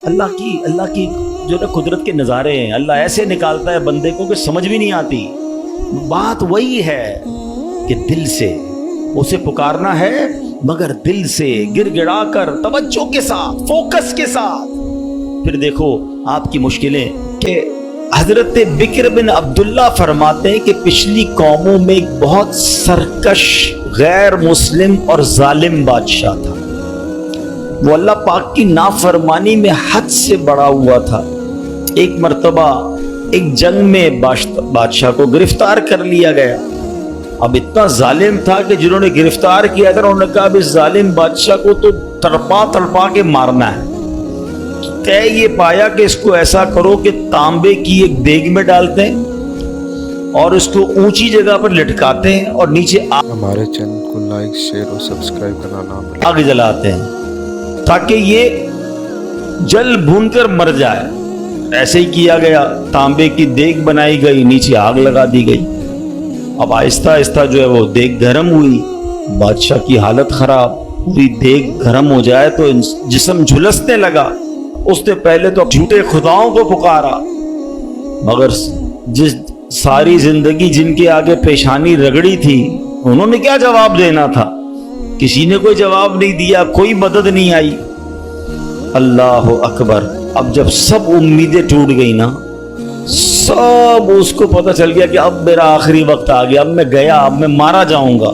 اللہ کی جو نا قدرت کے نظارے ہیں، اللہ ایسے نکالتا ہے بندے کو کہ سمجھ بھی نہیں آتی۔ بات وہی ہے کہ دل سے اسے پکارنا ہے، مگر دل سے گر گڑا کر توجہ کے ساتھ، فوکس کے ساتھ۔ پھر دیکھو آپ کی مشکلیں کہ حضرت بکر بن عبداللہ فرماتے ہیں کہ پچھلی قوموں میں ایک بہت سرکش، غیر مسلم اور ظالم بادشاہ تھا۔ وہ اللہ پاک کی نافرمانی میں حد سے بڑا ہوا تھا۔ ایک مرتبہ ایک جنگ میں بادشاہ کو گرفتار کر لیا گیا۔ اب اتنا ظالم تھا کہ جنہوں نے گرفتار کیا تھا انہوں نے کہا اب اس ظالم بادشاہ کو تو تڑپا کے مارنا ہے۔ طے یہ پایا کہ اس کو ایسا کرو کہ تانبے کی ایک دیگ میں ڈالتے ہیں اور اس کو اونچی جگہ پر لٹکاتے ہیں اور نیچے ہمارے چینل کو لائک، شیئر اور سبسکرائب کرنا نہ بھولیں۔ آگ جلاتے ہیں تاکہ یہ جل بھون کر مر جائے۔ ایسے ہی کیا گیا، تانبے کی دیگ بنائی گئی، نیچے آگ لگا دی گئی۔ اب آہستہ آہستہ جو ہے وہ دیگ گرم ہوئی، بادشاہ کی حالت خراب، پوری دیگ گرم ہو جائے تو جسم جھلسنے لگا۔ اس نے پہلے تو جھوٹے خداؤں کو پکارا، مگر جس ساری زندگی جن کے آگے پیشانی رگڑی تھی انہوں نے کیا جواب دینا تھا؟ کسی نے کوئی جواب نہیں دیا، کوئی مدد نہیں آئی۔ اللہ اکبر! اب جب سب امیدیں ٹوٹ گئی نا، سب اس کو پتہ چل گیا کہ اب میرا آخری وقت آ گیا، اب میں گیا، اب میں مارا جاؤں گا۔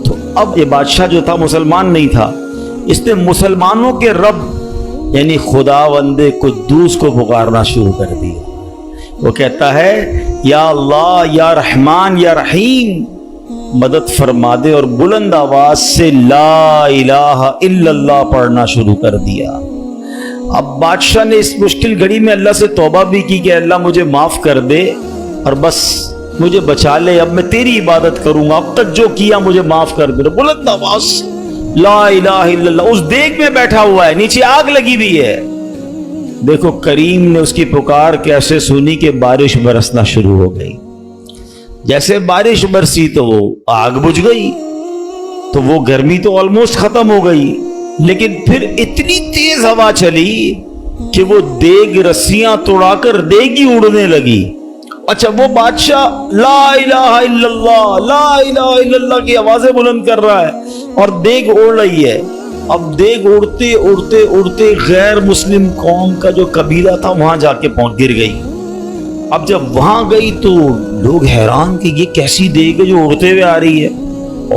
تو اب یہ بادشاہ جو تھا مسلمان نہیں تھا، اس نے مسلمانوں کے رب یعنی خداوند قدوس کو پکارنا شروع کر دیا۔ وہ کہتا ہے یا اللہ، یا رحمان، یا رحیم مدد فرما دے، اور بلند آواز سے لا الہ الا اللہ پڑھنا شروع کر دیا۔ اب بادشاہ نے اس مشکل گھڑی میں اللہ سے توبہ بھی کی کہ اللہ مجھے معاف کر دے اور بس مجھے بچا لے، اب میں تیری عبادت کروں گا، اب تک جو کیا مجھے معاف کر دے۔ بلند آواز سے لا الہ الا اللہ، اس دیگ میں بیٹھا ہوا ہے، نیچے آگ لگی ہوئی ہے۔ دیکھو کریم نے اس کی پکار کیسے سنی کہ بارش برسنا شروع ہو گئی۔ جیسے بارش برسی تو وہ آگ بجھ گئی، تو وہ گرمی تو آلموسٹ ختم ہو گئی، لیکن پھر اتنی تیز ہوا چلی کہ وہ دیگ رسیاں توڑا کر دیگ ہی اڑنے لگی۔ اچھا وہ بادشاہ لا الہ الا اللہ، لا الہ الا اللہ کی آوازیں بلند کر رہا ہے اور دیگ اڑ رہی ہے۔ اب دیگ اڑتے اڑتے اڑتے غیر مسلم قوم کا جو قبیلہ تھا وہاں جا کے گر گئی۔ اب جب وہاں گئی تو لوگ حیران کہ یہ کیسی دیگ ہے جو اڑتے ہوئے آ رہی ہے،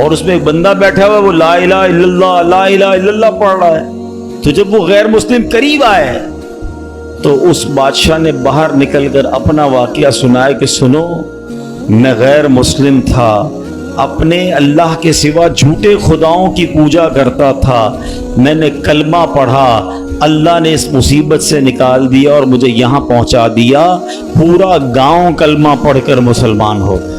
اور اس میں ایک بندہ بیٹھا ہوا ہے وہ لا الہ الا اللہ، لا الہ الا اللہ پڑھ رہا ہے۔ تو جب وہ غیر مسلم قریب آئے تو اس بادشاہ نے باہر نکل کر اپنا واقعہ سنایا کہ سنو، میں غیر مسلم تھا، اپنے اللہ کے سوا جھوٹے خداؤں کی پوجا کرتا تھا، میں نے کلمہ پڑھا، اللہ نے اس مصیبت سے نکال دیا اور مجھے یہاں پہنچا دیا، پورا گاؤں کلمہ پڑھ کر مسلمان ہو گیا۔